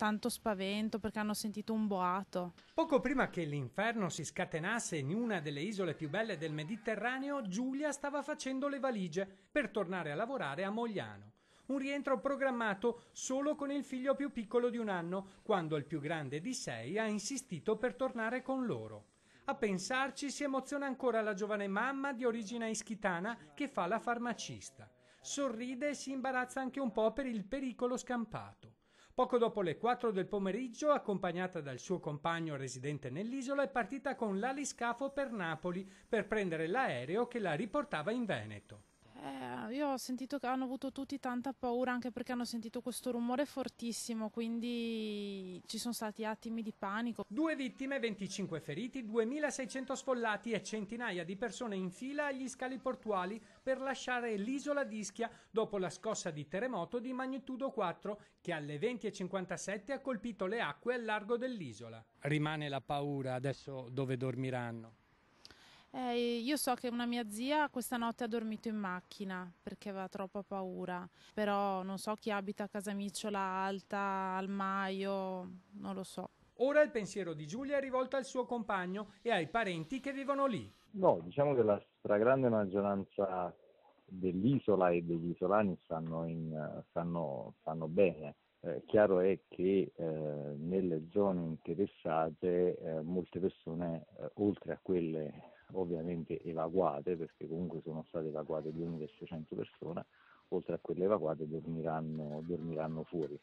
tanto spavento perché hanno sentito un boato. Poco prima che l'inferno si scatenasse in una delle isole più belle del Mediterraneo, Giulia stava facendo le valigie per tornare a lavorare a Mogliano. Un rientro programmato solo con il figlio più piccolo di 1 anno, quando il più grande di 6 ha insistito per tornare con loro. A pensarci si emoziona ancora la giovane mamma di origine ischitana che fa la farmacista. Sorride e si imbarazza anche un po' per il pericolo scampato. Poco dopo le 4 del pomeriggio, accompagnata dal suo compagno residente nell'isola, è partita con l'aliscafo per Napoli per prendere l'aereo che la riportava in Veneto. Io ho sentito che hanno avuto tutti tanta paura anche perché hanno sentito questo rumore fortissimo, quindi ci sono stati attimi di panico. 2 vittime, 25 feriti, 2600 sfollati e centinaia di persone in fila agli scali portuali per lasciare l'isola di Ischia dopo la scossa di terremoto di magnitudo 4 che alle 20:57 ha colpito le acque al largo dell'isola. Rimane la paura adesso dove dormiranno. Io so che una mia zia questa notte ha dormito in macchina perché aveva troppa paura, però non so chi abita a Casamicciola Alta, al Maio, non lo so. Ora il pensiero di Giulia è rivolto al suo compagno e ai parenti che vivono lì. No, diciamo che la stragrande maggioranza dell'isola e degli isolani stanno bene. Chiaro è che nelle zone interessate molte persone, oltre a quelle ovviamente evacuate, perché comunque sono state evacuate 2600 persone, oltre a quelle evacuate dormiranno fuori.